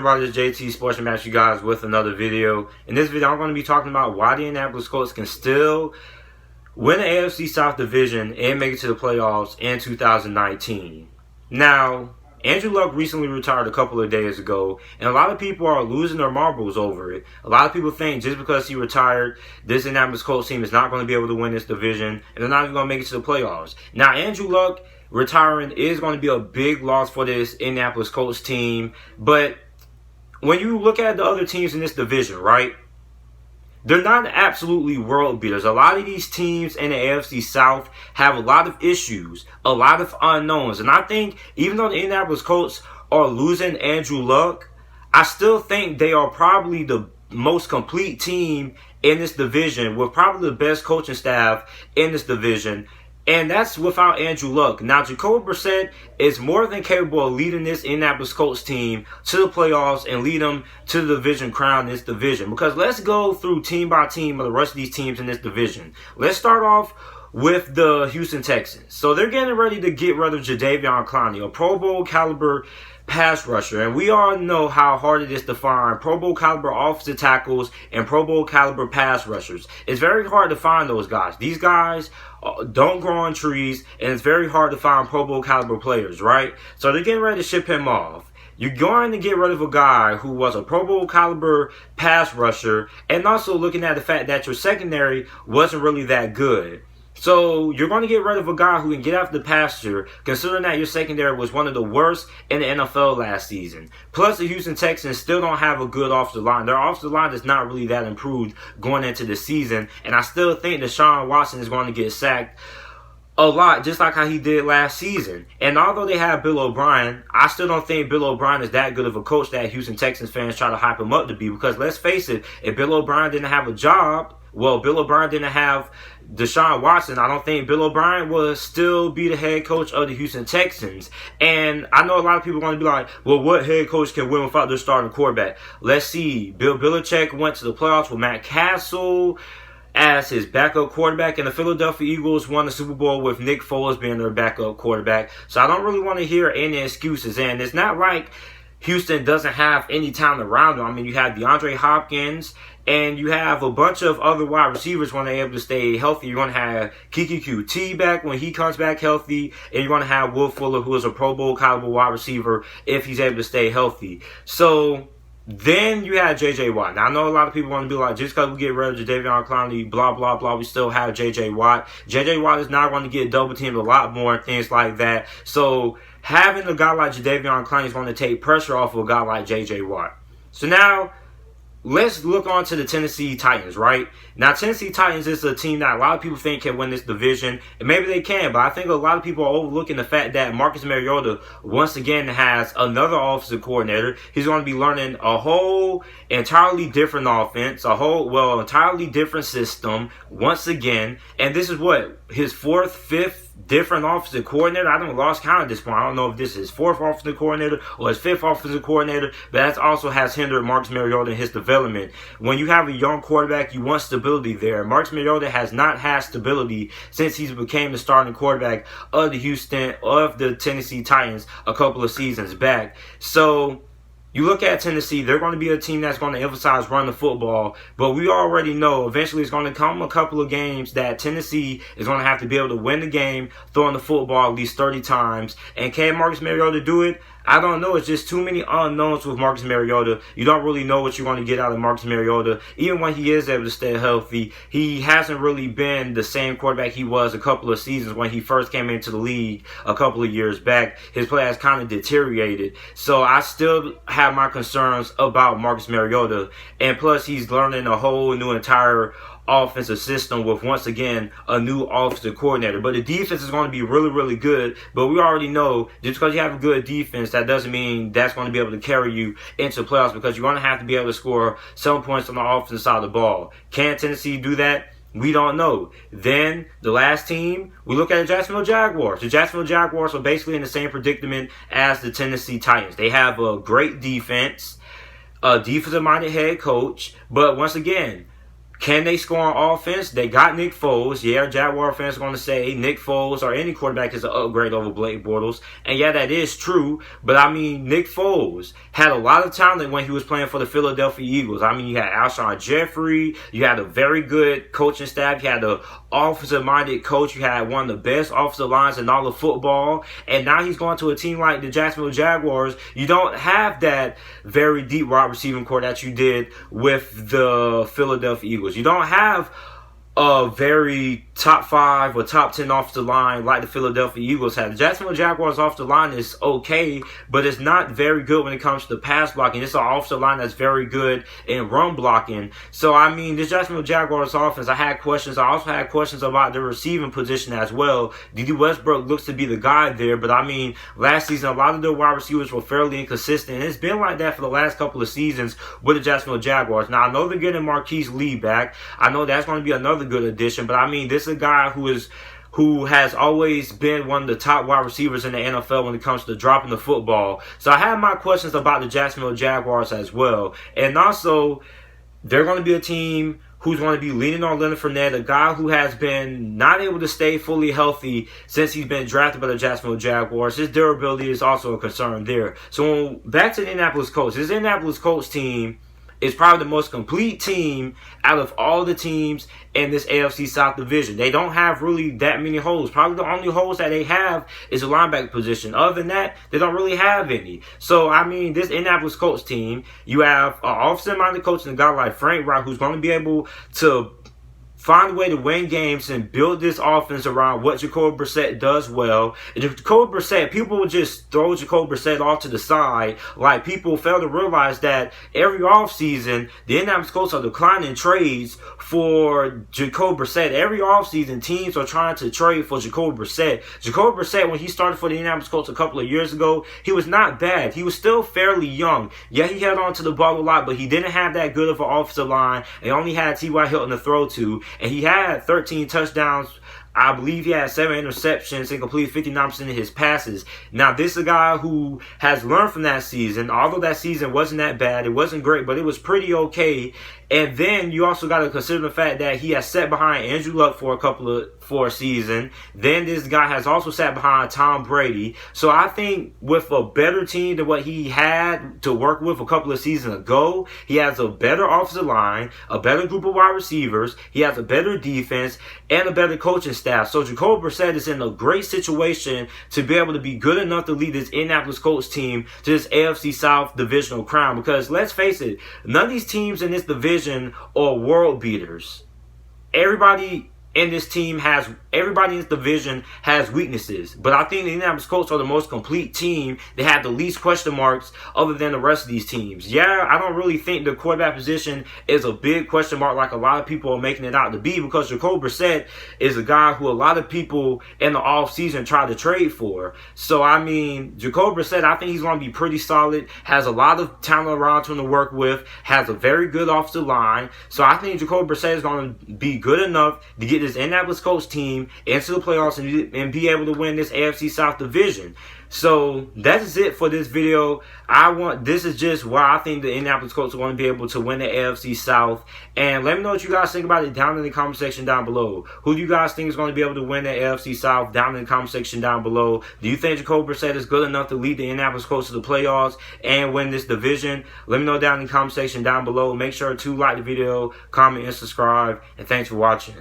everybody, it's JT Sportsman Match you guys with another video. In this video, I'm going to be talking about why the Indianapolis Colts can still win the AFC South Division and make it to the playoffs in 2019. Now, Andrew Luck recently retired a couple of days ago, and a lot of people are losing their marbles over it. A lot of people think just because he retired, this Indianapolis Colts team is not going to be able to win this division, and they're not even going to make it to the playoffs. Now, Andrew Luck retiring is going to be a big loss for this Indianapolis Colts team, but when you look at the other teams in this division, right, they're not absolutely world beaters. A lot of these teams in the AFC South have a lot of issues, a lot of unknowns. And I think even though the Indianapolis Colts are losing Andrew Luck, I still think they are probably the most complete team in this division with probably the best coaching staff in this division. And that's without Andrew Luck. Now, Jacoby Brissett is more than capable of leading this Indianapolis Colts team to the playoffs and lead them to the division crown in this division. Because let's go through team by team of the rest of these teams in this division. Let's start off with the Houston Texans. So they're getting ready to get rid of Jadeveon Clowney, a Pro Bowl caliber pass rusher, and we all know how hard it is to find Pro Bowl caliber offensive tackles and Pro Bowl caliber pass rushers. It's very hard to find those guys. These guys don't grow on trees, and it's very hard to find Pro Bowl caliber players, right? So they're getting ready to ship him off. You're going to get rid of a guy who was a Pro Bowl caliber pass rusher, and also looking at the fact that your secondary wasn't really that good. So you're going to get rid of a guy who can get after the passer, considering that your secondary was one of the worst in the NFL last season. Plus, the Houston Texans still don't have a good offensive line. Their offensive line is not really that improved going into the season, and I still think Deshaun Watson is going to get sacked a lot, just like how he did last season. And although they have Bill O'Brien, I still don't think Bill O'Brien is that good of a coach that Houston Texans fans try to hype him up to be. Because let's face it, if Bill O'Brien didn't have a job, well, Bill O'Brien didn't have Deshaun Watson, I don't think Bill O'Brien would still be the head coach of the Houston Texans. And I know a lot of people are going to be like, well, what head coach can win without their starting quarterback? Let's see. Bill Belichick went to the playoffs with Matt Castle as his backup quarterback, and the Philadelphia Eagles won the Super Bowl with Nick Foles being their backup quarterback. So I don't really want to hear any excuses. And it's not like Houston doesn't have any talent around them. I mean, you have DeAndre Hopkins, and you have a bunch of other wide receivers when they're able to stay healthy. You're going to have Kiki QT back when he comes back healthy, and you're going to have Will Fuller, who is a Pro Bowl caliber wide receiver, if he's able to stay healthy. So then you have J.J. Watt. Now, I know a lot of people want to be like, just because we get rid of Jadeveon Clowney, blah, blah, blah, we still have J.J. Watt. J.J. Watt is not going to get double teamed a lot more and things like that. So having a guy like Jadeveon Clowney is going to take pressure off of a guy like J.J. Watt. So now let's look on to the Tennessee Titans, right? Now, Tennessee Titans is a team that a lot of people think can win this division, and maybe they can, but I think a lot of people are overlooking the fact that Marcus Mariota once again has another offensive coordinator. He's going to be learning a whole entirely different offense, entirely different system once again, and this is what, his fifth different offensive coordinator? I don't lost count at this point. I don't know if this is his fourth offensive coordinator or his fifth offensive coordinator, but that also has hindered Marcus Mariota in his development. When you have a young quarterback, you want stability there. Marcus Mariota has not had stability since he became the starting quarterback of the Tennessee Titans a couple of seasons back. So you look at Tennessee, they're going to be a team that's going to emphasize running the football, but we already know eventually it's going to come a couple of games that Tennessee is going to have to be able to win the game throwing the football at least 30 times. And can Marcus Mariota do it? I don't know. It's just too many unknowns with Marcus Mariota. You don't really know what you're going to get out of Marcus Mariota. Even when he is able to stay healthy, he hasn't really been the same quarterback he was a couple of seasons when he first came into the league a couple of years back. His play has kind of deteriorated. So I still have my concerns about Marcus Mariota. And plus, he's learning a whole new entire offensive system with, once again, a new offensive coordinator. But the defense is going to be really, really good. But we already know just because you have a good defense, that doesn't mean that's going to be able to carry you into the playoffs, because you're going to have to be able to score some points on the offensive side of the ball. Can Tennessee do that? We don't know. Then the last team, we look at the Jacksonville Jaguars. The Jacksonville Jaguars are basically in the same predicament as the Tennessee Titans. They have a great defense, a defensive-minded head coach, but once again, Can they score on offense? They got Nick Foles. Yeah, Jaguar fans are going to say Nick Foles or any quarterback is an upgrade over Blake Bortles. And yeah, that is true. But I mean, Nick Foles had a lot of talent when he was playing for the Philadelphia Eagles. I mean, you had Alshon Jeffrey. You had a very good coaching staff. You had an offensive-minded coach. You had one of the best offensive lines in all of football. And now he's going to a team like the Jacksonville Jaguars. You don't have that very deep wide receiving core that you did with the Philadelphia Eagles. You don't have a very top 5 or top 10 offensive line like the Philadelphia Eagles had. The Jacksonville Jaguars offensive line is okay, but it's not very good when it comes to pass blocking. It's an offensive line that's very good in run blocking. So, I mean, the Jacksonville Jaguars offense, I had questions. I also had questions about the receiving position as well. D.D. Westbrook looks to be the guy there, but I mean, last season, a lot of their wide receivers were fairly inconsistent, and it's been like that for the last couple of seasons with the Jacksonville Jaguars. Now, I know they're getting Marquise Lee back. I know that's going to be another good addition, but I mean, this is a guy who has always been one of the top wide receivers in the NFL when it comes to dropping the football. So I have my questions about the Jacksonville Jaguars as well. And also, they're going to be a team who's going to be leaning on Leonard Fournette, a guy who has been not able to stay fully healthy since he's been drafted by the Jacksonville Jaguars. His durability is also a concern there. So back to the Indianapolis Colts. This Indianapolis Colts team is probably the most complete team out of all the teams in this AFC South division. They don't have really that many holes. Probably the only holes that they have is the linebacker position. Other than that, they don't really have any. So, I mean, this Indianapolis Colts team, you have an offensive-minded coach and a guy like Frank Reich who's going to be able to find a way to win games and build this offense around what Jacoby Brissett does well. And Jacoby Brissett, people will just throw Jacoby Brissett off to the side. Like, people fail to realize that every offseason, the Indianapolis Colts are declining trades for Jacoby Brissett. Every offseason, teams are trying to trade for Jacoby Brissett. Jacoby Brissett, when he started for the Indianapolis Colts a couple of years ago, he was not bad. He was still fairly young. Yeah, he held on to the ball a lot, but he didn't have that good of an offensive line. He only had T.Y. Hilton to throw to. And he had 13 touchdowns. I believe he had 7 interceptions and completed 59% of his passes. Now, this is a guy who has learned from that season. Although that season wasn't that bad, it wasn't great, but it was pretty okay. And then you also got to consider the fact that he has sat behind Andrew Luck for a season. Then this guy has also sat behind Tom Brady. So I think with a better team than what he had to work with a couple of seasons ago, he has a better offensive line, a better group of wide receivers, he has a better defense, and a better coaching staff. So Jacoby Brissett is in a great situation to be able to be good enough to lead this Indianapolis Colts team to this AFC South divisional crown. Because let's face it, none of these teams in this division are world beaters. Everybody in this division has weaknesses. But I think the Indianapolis Colts are the most complete team. They have the least question marks other than the rest of these teams. Yeah, I don't really think the quarterback position is a big question mark like a lot of people are making it out to be, because Jacoby Brissett is a guy who a lot of people in the offseason tried to trade for. So, I mean, Jacoby Brissett, I think he's going to be pretty solid, has a lot of talent around him to work with, has a very good offensive line. So, I think Jacoby Brissett is going to be good enough to get this Indianapolis Colts team into the playoffs and be able to win this AFC South division. So that is it for this video. This is just why I think the Indianapolis Colts are going to be able to win the AFC South. And let me know what you guys think about it down in the comment section down below. Who do you guys think is going to be able to win the AFC South? Down in the comment section down below. Do you think Jacoby Brissett is good enough to lead the Indianapolis Colts to the playoffs and win this division? Let me know down in the comment section down below. Make sure to like the video, comment, and subscribe. And thanks for watching.